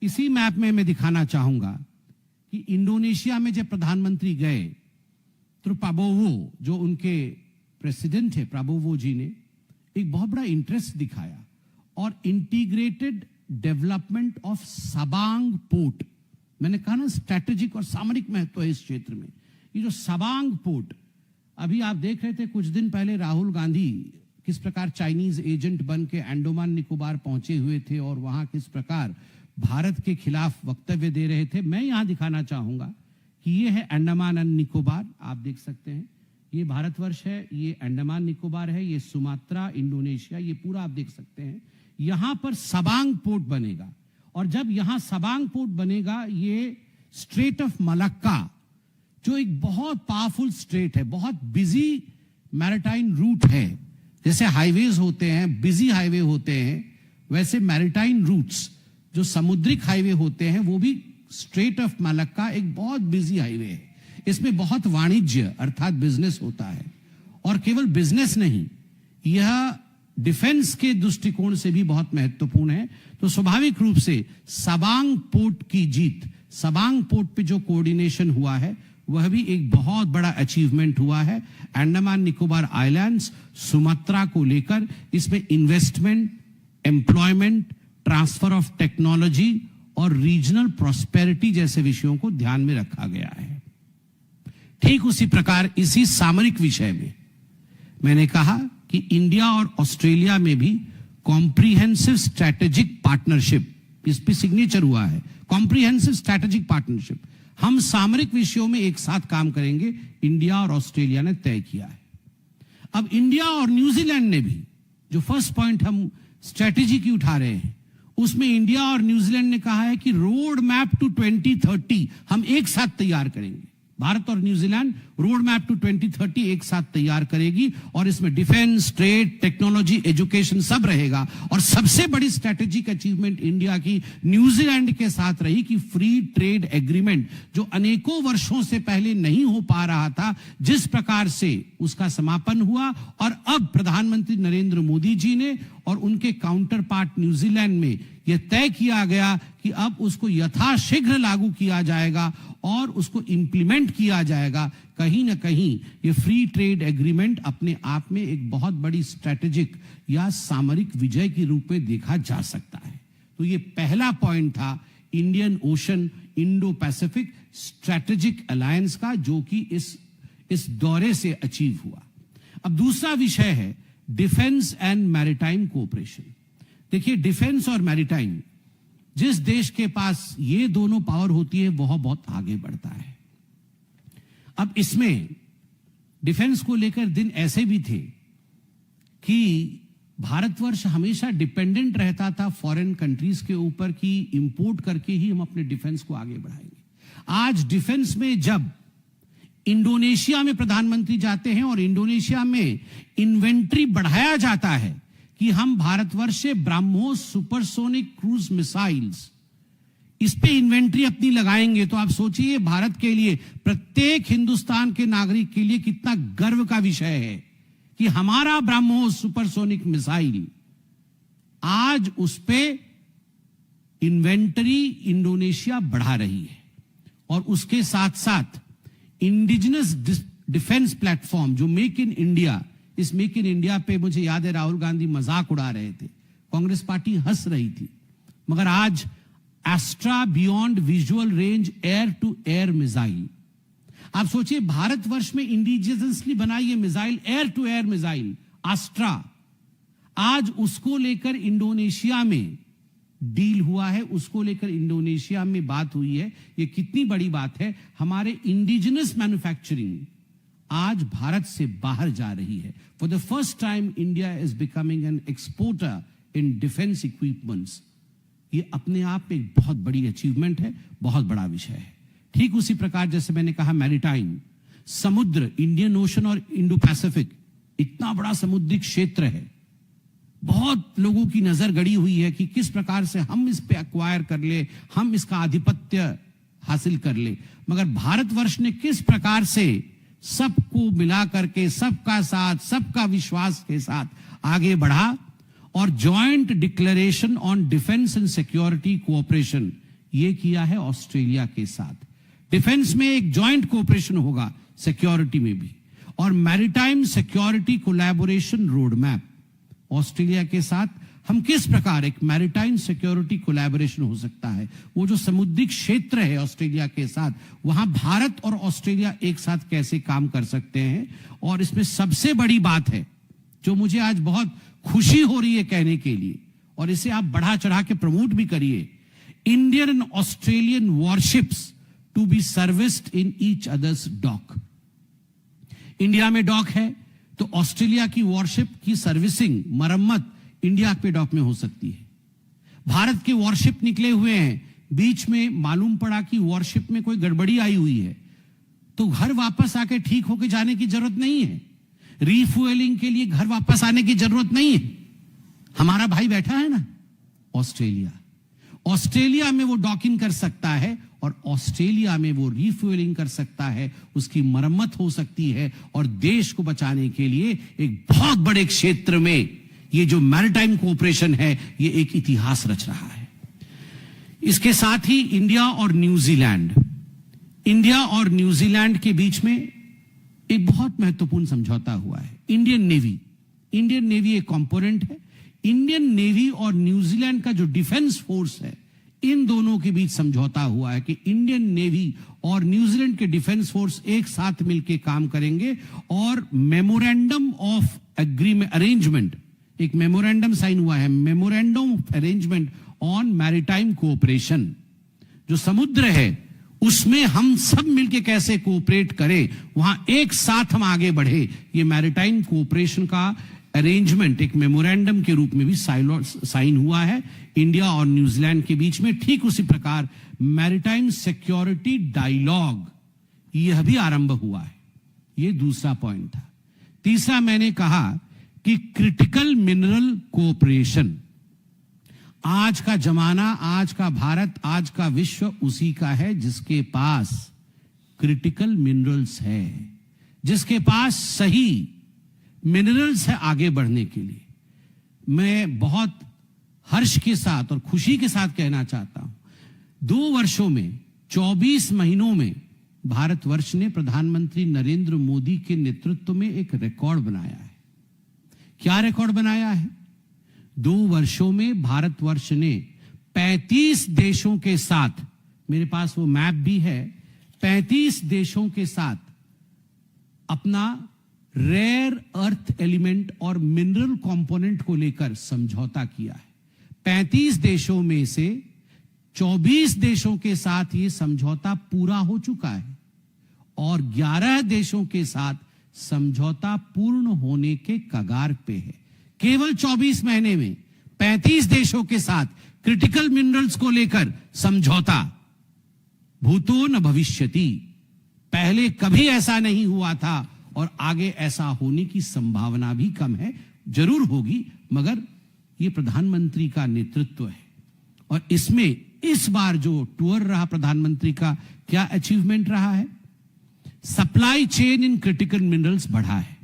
इसी मैप में मैं दिखाना चाहूंगा कि इंडोनेशिया में जब प्रधानमंत्री गए तो प्राबोवो, जो उनके प्रेसिडेंट है, प्राबोवो जी ने एक बहुत बड़ा इंटरेस्ट दिखाया और integrated development of Sabang port, मैंने कहा ना स्ट्रैटेजिक और सामरिक महत्व है इस क्षेत्र में। ये जो सबांग पोर्ट, अभी आप देख रहे थे कुछ दिन पहले राहुल गांधी किस प्रकार चाइनीज एजेंट बन के अंडमान निकोबार पहुंचे हुए थे और वहां किस प्रकार भारत के खिलाफ वक्तव्य दे रहे थे। मैं यहां दिखाना चाहूंगा कि ये है अंडमान एंड निकोबार, आप देख सकते हैं, ये भारतवर्ष है, ये अंडमान निकोबार है, ये सुमात्रा, इंडोनेशिया, ये पूरा आप देख सकते हैं। यहां पर सबांग पोर्ट बनेगा और जब यहां सबांग पोर्ट बनेगा, ये स्ट्रेट ऑफ मलक्का, जो एक बहुत पावरफुल स्ट्रेट है, बहुत बिजी मैरिटाइम रूट है, जैसे हाईवेज होते हैं, बिजी हाईवे होते हैं, वैसे मैरिटाइम रूट्स जो समुद्रिक हाईवे होते हैं वो भी स्ट्रेट ऑफ मलक्का एक बहुत बिजी हाईवे है। इसमें बहुत वाणिज्य अर्थात बिजनेस होता है और केवल बिजनेस नहीं, यह डिफेंस के दृष्टिकोण से भी बहुत महत्वपूर्ण है। तो स्वाभाविक रूप से सबांग पोर्ट की जीत, सबांग पोर्ट पे जो कोऑर्डिनेशन हुआ है वह भी एक बहुत बड़ा अचीवमेंट हुआ है। अंडमान निकोबार आइलैंड्स, सुमात्रा को लेकर इसमें investment, employment, transfer of technology और रीजनल प्रॉस्पेरिटी जैसे विषयों को ध्यान में रखा गया है। ठीक उसी प्रकार इसी सामरिक विषय में मैंने कहा कि इंडिया और ऑस्ट्रेलिया में भी कॉम्प्रिहेंसिव स्ट्रैटेजिक पार्टनरशिप, इस पे सिग्नेचर हुआ है, कॉम्प्रिहेंसिव स्ट्रैटेजिक पार्टनरशिप। हम सामरिक विषयों में एक साथ काम करेंगे, इंडिया और ऑस्ट्रेलिया ने तय किया है। अब इंडिया और न्यूजीलैंड ने भी, जो फर्स्ट पॉइंट हम स्ट्रैटेजी की उठा रहे हैं, उसमें इंडिया और न्यूजीलैंड ने कहा है कि रोड मैप टू 2030 हम एक साथ तैयार करेंगे। भारत और न्यूजीलैंड रोड मैप टू 2030 एक साथ तैयार करेगी और इसमें डिफेंस, ट्रेड, टेक्नोलॉजी, एजुकेशन सब रहेगा। और सबसे बड़ी स्ट्रैटेजिक अचीवमेंट इंडिया की न्यूजीलैंड के साथ रही कि फ्री ट्रेड एग्रीमेंट, जो अनेकों वर्षों से पहले नहीं हो पा रहा था, जिस प्रकार से उसका समापन हुआ और अब प्रधानमंत्री नरेंद्र मोदी जी ने और उनके काउंटर पार्ट न्यूजीलैंड में यह तय किया गया कि अब उसको यथाशीघ्र लागू किया जाएगा और उसको इंप्लीमेंट किया जाएगा। कहीं ना कहीं ये फ्री ट्रेड एग्रीमेंट अपने आप में एक बहुत बड़ी स्ट्रैटेजिक या सामरिक विजय के रूप में देखा जा सकता है। तो ये पहला पॉइंट था Indian ocean Indo Pacific strategic alliance का, जो कि इस दौरे से अचीव हुआ। अब दूसरा विषय है डिफेंस एंड मैरीटाइम कोऑपरेशन। देखिए, डिफेंस और मैरीटाइम, जिस देश के पास ये दोनों पावर होती है वह बहुत आगे बढ़ता है। अब इसमें डिफेंस को लेकर दिन ऐसे भी थे कि भारतवर्ष हमेशा डिपेंडेंट रहता था फॉरेन कंट्रीज के ऊपर कि इंपोर्ट करके ही हम अपने डिफेंस को आगे बढ़ाएंगे। आज डिफेंस में जब इंडोनेशिया में प्रधानमंत्री जाते हैं और इंडोनेशिया में इन्वेंट्री बढ़ाया जाता है कि हम भारतवर्ष से ब्रह्मोस सुपरसोनिक क्रूज मिसाइल्स, इस पे इन्वेंट्री अपनी लगाएंगे, तो आप सोचिए भारत के लिए, प्रत्येक हिंदुस्तान के नागरिक के लिए कितना गर्व का विषय है कि हमारा ब्रह्मोस सुपरसोनिक मिसाइल, आज उस पे इन्वेंटरी इंडोनेशिया बढ़ा रही है। और उसके साथ साथ इंडिजिनस डिफेंस प्लेटफॉर्म जो मेक इन इंडिया, इस मेक इन इंडिया पे मुझे याद है राहुल गांधी मजाक उड़ा रहे थे, कांग्रेस पार्टी हंस रही थी, मगर आज Astra beyond visual range air to air missile, आप सोचिए भारतवर्ष में इंडिजिनसली बनाई ये missile, air to air missile Astra, आज उसको लेकर इंडोनेशिया में डील हुआ है, उसको लेकर इंडोनेशिया में बात हुई है। ये कितनी बड़ी बात है, हमारे इंडिजिनस मैन्युफैक्चरिंग आज भारत से बाहर जा रही है। For the first time India is becoming an exporter in defence equipments. ये अपने आप में एक बहुत बड़ी अचीवमेंट है, बहुत बड़ा विषय है। ठीक उसी प्रकार जैसे मैंने कहा मैरीटाइम, समुद्र, इंडियन ओशन और इंडो पैसिफिक इतना बड़ा समुद्री क्षेत्र है, बहुत लोगों की नजर गड़ी हुई है कि किस प्रकार से हम इस पे एक्वायर कर ले, हम इसका आधिपत्य हासिल कर ले, मगर भारतवर्ष ने किस प्रकार से सबको मिला करके, सबका साथ, सबका विश्वास के साथ आगे बढ़ा और joint declaration on defence and security cooperation, ये किया है ऑस्ट्रेलिया के साथ। डिफेंस में एक जॉइंट कोऑपरेशन होगा, सिक्योरिटी में भी, और maritime security collaboration road map. Australia के साथ हम किस प्रकार एक मैरीटाइम सिक्योरिटी कोलैबोरेशन हो सकता है, वो जो समुद्री क्षेत्र है ऑस्ट्रेलिया के साथ, वहां भारत और ऑस्ट्रेलिया एक साथ कैसे काम कर सकते हैं। और इसमें सबसे बड़ी बात है जो मुझे आज बहुत खुशी हो रही है कहने के लिए, और इसे आप बढ़ा चढ़ा के प्रमोट भी करिए, Indian and Australian warships to be serviced in each others dock. India में डॉक है तो ऑस्ट्रेलिया की वॉरशिप की सर्विसिंग, मरम्मत इंडिया के डॉक में हो सकती है। भारत के वॉरशिप निकले हुए हैं, बीच में मालूम पड़ा कि वॉरशिप में कोई गड़बड़ी आई हुई है, तो घर वापस आके ठीक होके जाने की जरूरत नहीं है। रीफ्यूएलिंग के लिए घर वापस आने की जरूरत नहीं है। हमारा भाई बैठा है ना ऑस्ट्रेलिया, ऑस्ट्रेलिया में वो डॉकिंग कर सकता है और ऑस्ट्रेलिया में वो रीफ्यूएलिंग कर सकता है, उसकी मरम्मत हो सकती है, और देश को बचाने के लिए एक बहुत बड़े क्षेत्र में ये जो मैरीटाइम कोऑपरेशन है, ये एक इतिहास रच रहा है। इसके साथ ही इंडिया और न्यूजीलैंड के बीच में एक बहुत महत्वपूर्ण समझौता हुआ है। इंडियन नेवी एक कंपोनेंट है। इंडियन नेवी और न्यूजीलैंड का जो डिफेंस फोर्स है, इन दोनों के बीच समझौता हुआ है कि इंडियन नेवी और न्यूजीलैंड के डिफेंस फोर्स एक साथ मिलकर काम करेंगे, और मेमोरेंडम ऑफ अरेंजमेंट, एक मेमोरेंडम साइन हुआ है, memorandum of arrangement on maritime cooperation. जो समुद्र है उसमें हम सब मिलके कैसे कोऑपरेट करें, वहां एक साथ हम आगे बढ़े, ये मैरीटाइम कोऑपरेशन का अरेंजमेंट एक मेमोरेंडम के रूप में भी साइन हुआ है इंडिया और न्यूजीलैंड के बीच में। ठीक उसी प्रकार मैरीटाइम सिक्योरिटी डायलॉग, यह भी आरंभ हुआ है। यह दूसरा पॉइंट था। तीसरा मैंने कहा कि क्रिटिकल मिनरल कोऑपरेशन। आज का जमाना, आज का भारत, आज का विश्व उसी का है जिसके पास क्रिटिकल मिनरल्स है, जिसके पास सही मिनरल्स है आगे बढ़ने के लिए। मैं बहुत हर्ष के साथ और खुशी के साथ कहना चाहता हूं, 2 वर्षों में 24 महीनों में भारतवर्ष ने प्रधानमंत्री नरेंद्र मोदी के नेतृत्व में एक रिकॉर्ड बनाया है। क्या रिकॉर्ड बनाया है? 2 वर्षों में भारतवर्ष ने 35 देशों के साथ, मेरे पास वो मैप भी है, 35 देशों के साथ अपना रेयर अर्थ एलिमेंट और मिनरल कंपोनेंट को लेकर समझौता किया है। 35 देशों में से 24 देशों के साथ ये समझौता पूरा हो चुका है, और 11 देशों के साथ समझौता पूर्ण होने के कगार पे है। केवल 24 महीने में 35 देशों के साथ क्रिटिकल मिनरल्स को लेकर समझौता। भूतो न भविष्यति, पहले कभी ऐसा नहीं हुआ था, और आगे ऐसा होने की संभावना भी कम है। जरूर होगी, मगर यह प्रधानमंत्री का नेतृत्व है। और इसमें इस बार जो टूर रहा प्रधानमंत्री का, क्या अचीवमेंट रहा है? Supply chain in critical minerals बढ़ा है,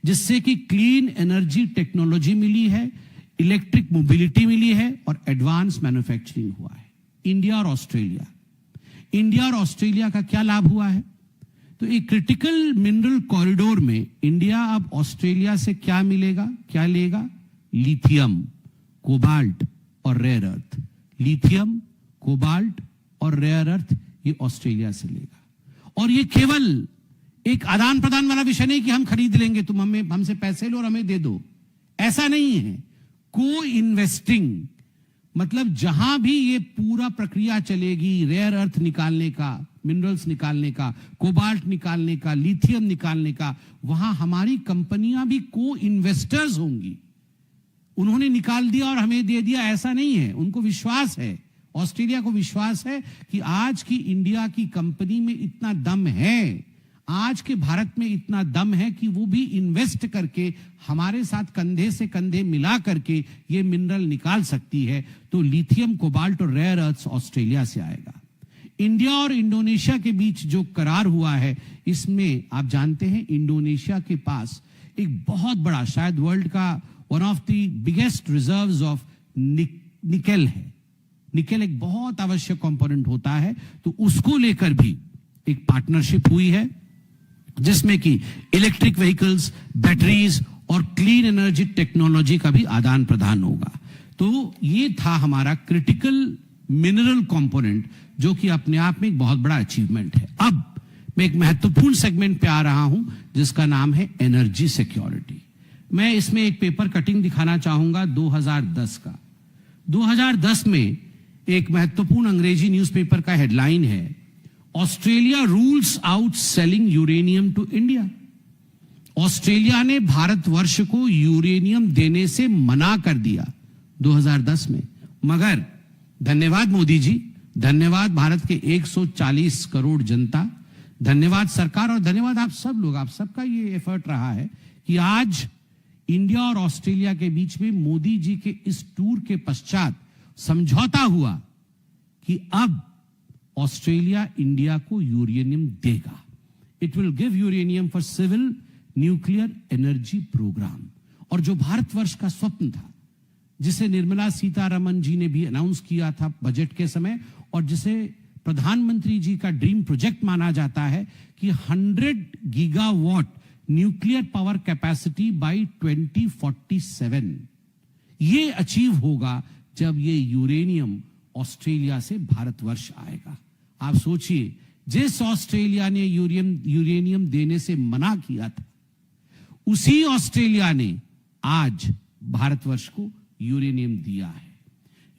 जिससे कि क्लीन एनर्जी टेक्नोलॉजी मिली है, इलेक्ट्रिक मोबिलिटी मिली है, और एडवांस मैन्युफैक्चरिंग हुआ है। इंडिया और ऑस्ट्रेलिया का क्या लाभ हुआ है? तो एक क्रिटिकल मिनरल कॉरिडोर में इंडिया अब ऑस्ट्रेलिया से क्या मिलेगा, क्या लेगा? लिथियम, कोबाल्ट और रेयर अर्थ। लिथियम, कोबाल्ट और रेयर अर्थ ये ऑस्ट्रेलिया से लेगा। और ये केवल एक आदान प्रदान वाला विषय नहीं कि हम खरीद लेंगे, तुम हमसे पैसे लो और हमें दे दो, ऐसा नहीं है। को इन्वेस्टिंग, मतलब जहां भी ये पूरा प्रक्रिया चलेगी, रेयर अर्थ निकालने का, मिनरल्स निकालने का, कोबाल्ट निकालने का, लिथियम निकालने का, वहां हमारी कंपनियां भी को इन्वेस्टर्स होंगी। उन्होंने निकाल दिया और हमें दे दिया, ऐसा नहीं है। उनको विश्वास है, ऑस्ट्रेलिया को विश्वास है कि आज की इंडिया की कंपनी में इतना दम है, आज के भारत में इतना दम है कि वो भी इन्वेस्ट करके हमारे साथ कंधे से कंधे मिला करके ये मिनरल निकाल सकती है। तो लिथियम, कोबाल्ट और रेयर अर्थ्स ऑस्ट्रेलिया से आएगा। इंडिया और इंडोनेशिया के बीच जो करार हुआ है, इसमें आप जानते हैं इंडोनेशिया के पास एक बहुत बड़ा, शायद वर्ल्ड का one of the biggest reserves of nickel है। निकेल एक बहुत आवश्यक कंपोनेंट होता है, तो उसको लेकर भी एक पार्टनरशिप हुई है, जिसमें कि इलेक्ट्रिक व्हीकल्स, बैटरीज और क्लीन एनर्जी टेक्नोलॉजी का भी आदान प्रदान होगा। तो ये था हमारा क्रिटिकल मिनरल कंपोनेंट, जो कि अपने आप में एक बहुत बड़ा अचीवमेंट है। अब मैं एक महत्वपूर्ण सेगमेंट पे आ रहा हूं, जिसका नाम है एनर्जी सिक्योरिटी। मैं इसमें एक पेपर कटिंग दिखाना चाहूंगा 2010 का। 2010 में एक महत्वपूर्ण अंग्रेजी न्यूज़पेपर का हेडलाइन है, Australia rules out selling uranium two India. Australia ने भारतवर्ष को यूरेनियम देने से मना कर दिया 2010 में। मगर धन्यवाद मोदी जी, धन्यवाद भारत के 140 करोड़ जनता, धन्यवाद सरकार और धन्यवाद आप सब लोग, आप सबका ये एफर्ट रहा है कि आज इंडिया और ऑस्ट्रेलिया के बीच में मोदी जी के इस टूर के पश्चात समझौता हुआ कि अब ऑस्ट्रेलिया इंडिया को यूरेनियम देगा। It will give uranium for civil nuclear energy programme. और जो भारतवर्ष का स्वप्न था, जिसे निर्मला सीतारमण जी ने भी अनाउंस किया था बजट के समय, और जिसे प्रधानमंत्री जी का ड्रीम प्रोजेक्ट माना जाता है कि 100 gigawatt nuclear power capacity by 2047, ये अचीव होगा जब ये यूरेनियम ऑस्ट्रेलिया से भारतवर्ष आएगा। आप सोचिए, जिस ऑस्ट्रेलिया ने यूरेनियम देने से मना किया था, उसी ऑस्ट्रेलिया ने आज भारतवर्ष को यूरेनियम दिया है।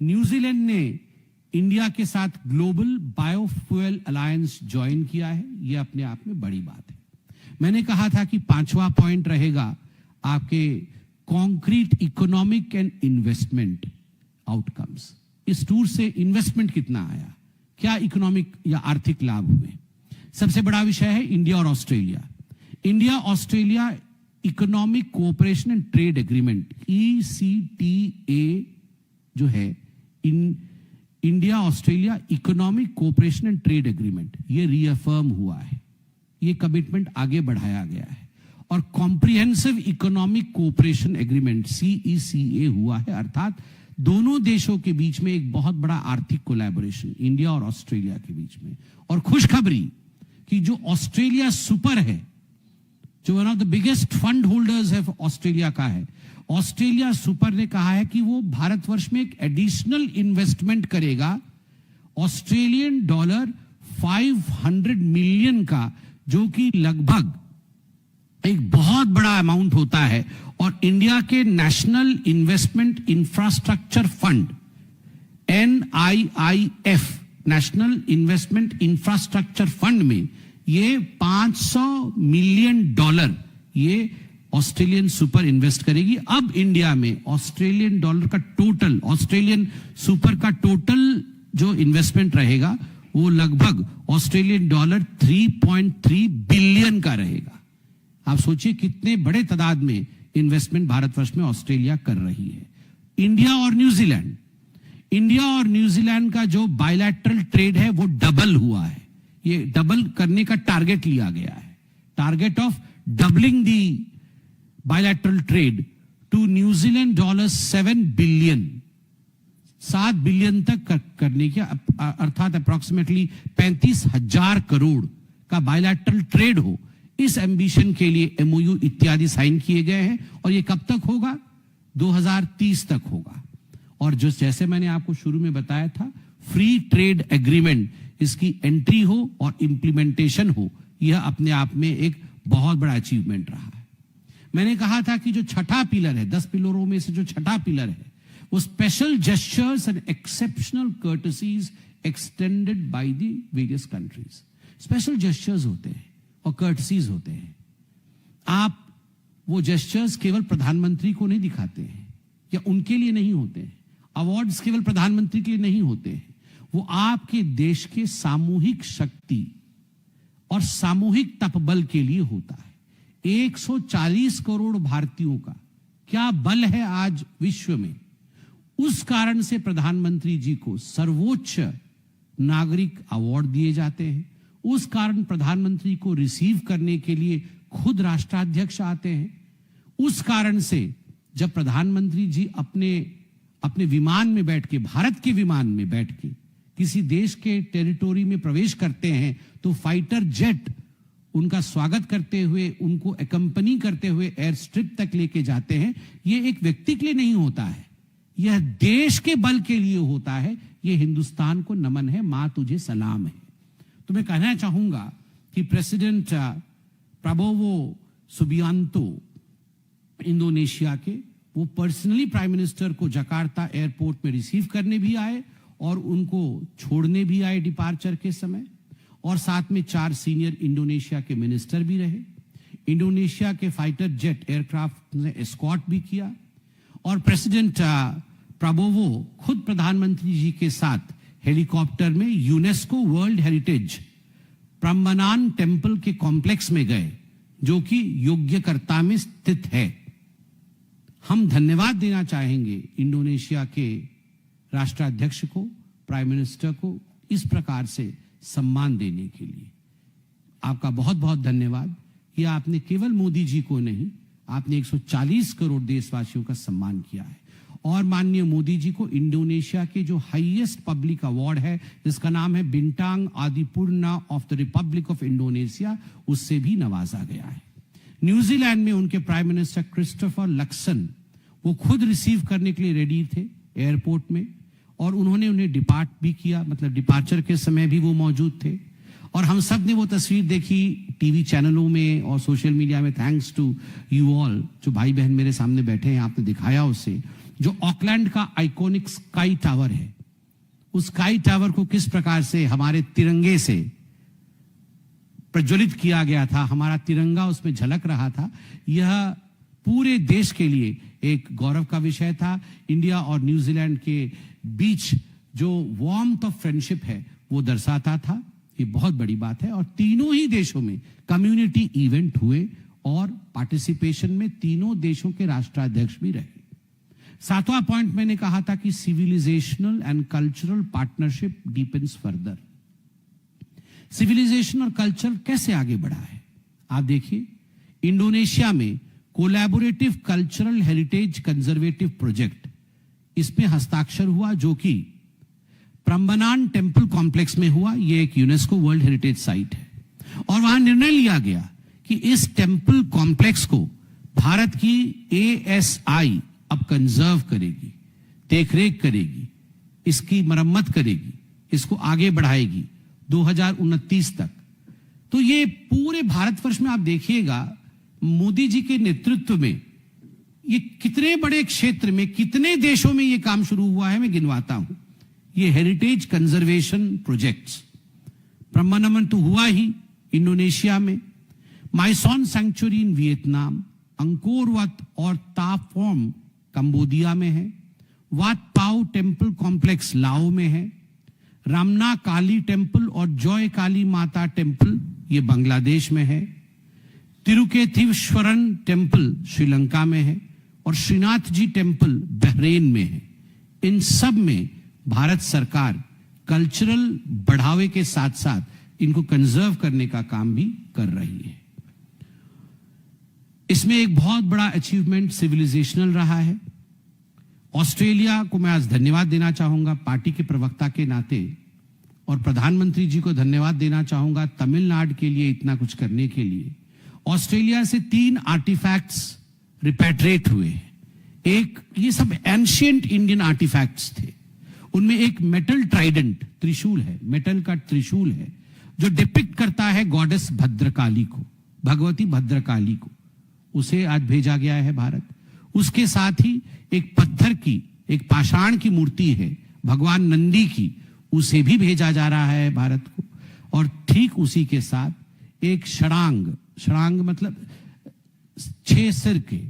न्यूजीलैंड ने इंडिया के साथ ग्लोबल बायोफ्यूल अलायंस ज्वाइन किया है, यह अपने आप में बड़ी बात है। मैंने कहा था कि 5वां पॉइंट रहेगा आपके concrete economic and investment outcomes. इस टूर से इन्वेस्टमेंट कितना आया, क्या इकोनॉमिक या आर्थिक लाभ हुए। सबसे बड़ा विषय है इंडिया और Australia. India Australia economic cooperation and trade agreement, ECTA जो है, India Australia economic cooperation and trade agreement, ये रीअफर्म हुआ है, ये कमिटमेंट आगे बढ़ाया गया है। और comprehensive economic cooperation agreement CECA हुआ है, अर्थात दोनों देशों के बीच में एक बहुत बड़ा आर्थिक कोलैबोरेशन इंडिया और ऑस्ट्रेलिया के बीच में। और खुशखबरी कि जो ऑस्ट्रेलिया सुपर है, जो one of the biggest fund holders है ऑस्ट्रेलिया का है, ऑस्ट्रेलिया सुपर ने कहा है कि वो भारतवर्ष में एक एडिशनल इन्वेस्टमेंट करेगा ऑस्ट्रेलियन डॉलर 500 मिलियन का, जो कि लगभग एक बहुत बड़ा अमाउंट होता है। और इंडिया के national investment infrastructure fund NIIF, national investment infrastructure fund में ये $500 मिलियन ये ऑस्ट्रेलियन सुपर इन्वेस्ट करेगी। अब इंडिया में ऑस्ट्रेलियन डॉलर का टोटल, ऑस्ट्रेलियन सुपर का टोटल जो इन्वेस्टमेंट रहेगा वो लगभग ऑस्ट्रेलियन डॉलर 3.3 बिलियन का रहेगा। आप सोचिए कितने बड़े तादाद में इन्वेस्टमेंट भारतवर्ष में ऑस्ट्रेलिया कर रही है। इंडिया और न्यूजीलैंड, इंडिया और न्यूजीलैंड का जो बायलैटरल ट्रेड है वो डबल हुआ है। ये डबल करने का टारगेट लिया गया है, target of doubling the bilateral trade to New Zealand dollar 7 billion, 7 billion तक करने की, अर्थात अप्रोक्सीमेटली 35,000 करोड़ का बायलैटरल ट्रेड हो। इस एम्बिशन के लिए MOU इत्यादि साइन किए गए हैं। और ये कब तक होगा? 2030 तक होगा। और जो जैसे मैंने आपको शुरू में बताया था, फ्री ट्रेड एग्रीमेंट, इसकी एंट्री हो और इंप्लीमेंटेशन हो, यह अपने आप में एक बहुत बड़ा अचीवमेंट रहा है। मैंने कहा था कि जो छठा पिलर है, 10 पिलरों में से जो छठा पिलर है, वो special gestures and exceptional courtesies extended by the various countries. Special gestures होते हैं और कर्टसीज होते हैं। आप वो जेस्चर्स केवल प्रधानमंत्री को नहीं दिखाते हैं या उनके लिए नहीं होते हैं, अवार्ड्स केवल प्रधानमंत्री के लिए नहीं होते हैं, वो आपके देश के सामूहिक शक्ति और सामूहिक तपबल के लिए होता है। 140 करोड़ भारतीयों का क्या बल है आज विश्व में, उस कारण से प्रधानमंत्री जी को सर्वोच्च नागरिक अवार्ड दिए जाते हैं। उस कारण प्रधानमंत्री को रिसीव करने के लिए खुद राष्ट्राध्यक्ष आते हैं। उस कारण से जब प्रधानमंत्री जी अपने अपने विमान में बैठ के, भारत के विमान में बैठ के किसी देश के टेरिटोरी में प्रवेश करते हैं तो फाइटर जेट उनका स्वागत करते हुए, उनको एकम्पनी करते हुए एयर स्ट्रिप तक लेके जाते हैं। ये एक व्यक्ति के लिए नहीं होता है, यह देश के बल के लिए होता है। ये हिंदुस्तान को नमन है, मां तुझे सलाम है। तो मैं कहना चाहूंगा कि प्रेसिडेंट प्राबोवो सुबियांतो इंडोनेशिया के, वो पर्सनली प्राइम मिनिस्टर को जकार्ता एयरपोर्ट में रिसीव करने भी आए और उनको छोड़ने भी आए डिपार्चर के समय, और साथ में 4 सीनियर इंडोनेशिया के मिनिस्टर भी रहे। इंडोनेशिया के फाइटर जेट एयरक्राफ्ट ने एस्कॉर्ट भी किया, और प्रेसिडेंट प्राबोवो खुद प्रधानमंत्री जी के साथ हेलीकॉप्टर में यूनेस्को वर्ल्ड हेरिटेज प्रम्बनान टेम्पल के कॉम्प्लेक्स में गए, जो कि योग्यकर्ता में स्थित है। हम धन्यवाद देना चाहेंगे इंडोनेशिया के राष्ट्राध्यक्ष को, प्राइम मिनिस्टर को, इस प्रकार से सम्मान देने के लिए। आपका बहुत बहुत धन्यवाद। यह आपने केवल मोदी जी को नहीं, आपने 140 करोड़ देशवासियों का सम्मान किया है। और माननीय मोदी जी को इंडोनेशिया के जो हाईएस्ट पब्लिक अवार्ड है, जिसका नाम है Bintang Adipurna of the Republic of Indonesia, उससे भी नवाजा गया है। न्यूजीलैंड में उनके प्राइम मिनिस्टर क्रिस्टोफर लक्सन, वो खुद रिसीव करने के लिए रेडी थे एयरपोर्ट में, और उन्होंने उन्हें डिपार्ट भी किया, मतलब डिपार्चर के समय भी वो मौजूद थे। और हम सब ने वो तस्वीर देखी टीवी चैनलों में और सोशल मीडिया में। थैंक्स टू यू ऑल, जो भाई बहन मेरे सामने बैठे हैं, आपने दिखाया उसे, जो ऑकलैंड का आइकॉनिक स्काई टावर है। उस स्काई टावर को किस प्रकार से हमारे तिरंगे से प्रज्वलित किया गया था, हमारा तिरंगा उसमें झलक रहा था। यह पूरे देश के लिए एक गौरव का विषय था। इंडिया और न्यूजीलैंड के बीच जो वार्मथ ऑफ फ्रेंडशिप है वो दर्शाता था। ये बहुत बड़ी बात है। और तीनों ही देशों में कम्युनिटी इवेंट हुए और पार्टिसिपेशन में तीनों देशों के राष्ट्राध्यक्ष भी रहे। 7वां पॉइंट मैंने कहा था कि civilisational and cultural partnership deepens further. Civilisation और कल्चर कैसे आगे बढ़ा है आप देखिए। इंडोनेशिया में collaborative cultural heritage conservative project, इसमें हस्ताक्षर हुआ, जो कि प्रम्बनान टेम्पल कॉम्प्लेक्स में हुआ। यह एक यूनेस्को वर्ल्ड हेरिटेज साइट है, और वहां निर्णय लिया गया कि इस टेम्पल कॉम्प्लेक्स को भारत की ASI अब कंजर्व करेगी, देखरेख करेगी, इसकी मरम्मत करेगी, इसको आगे बढ़ाएगी 2029 तक। तो ये पूरे भारतवर्ष में आप देखिएगा, मोदी जी के नेतृत्व में ये कितने बड़े क्षेत्र में, कितने देशों में ये काम शुरू हुआ है, मैं गिनवाता हूं। ये हेरिटेज कंजर्वेशन प्रोजेक्ट्स, प्रम्बनान तो हुआ ही इंडोनेशिया में, माइसॉन सैंक्चुरी इन वियतनाम, अंकोर वत और ताफॉर्म कंबोडिया में है, वाट पाओ टेम्पल कॉम्प्लेक्स लाओ में है, रामना काली टेम्पल और जॉय काली माता टेम्पल ये बांग्लादेश में है, तिरुकेथीश्वरन टेम्पल श्रीलंका में है, और श्रीनाथ जी टेम्पल बहरेन में है। इन सब में भारत सरकार कल्चरल बढ़ावे के साथ साथ इनको कंजर्व करने का काम भी कर रही है। इसमें एक बहुत बड़ा अचीवमेंट सिविलाइजेशनल रहा है। ऑस्ट्रेलिया को मैं आज धन्यवाद देना चाहूंगा पार्टी के प्रवक्ता के नाते, और प्रधानमंत्री जी को धन्यवाद देना चाहूंगा तमिलनाडु के लिए इतना कुछ करने के लिए। ऑस्ट्रेलिया से 3 आर्टिफैक्ट्स रिपैट्रिएट हुए। एक, ये सब एंशिएंट इंडियन आर्टिफैक्ट्स थे। उनमें एक मेटल ट्राइडेंट त्रिशूल है, मेटल का त्रिशूल है, जो डिपिक्ट करता है गॉडेस भद्रकाली को, भगवती भद्रकाली को। उसे आज भेजा गया है भारत। उसके साथ ही एक पत्थर की, एक पाषाण की मूर्ति है भगवान नंदी की, उसे भी भेजा जा रहा है भारत को। और ठीक उसी के साथ एक षडांग, षडांग मतलब 6 सिर के,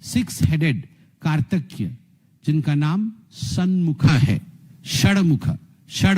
6 हेडेड कार्तिकेय, जिनका नाम सन्मुख है, षडमुख, षड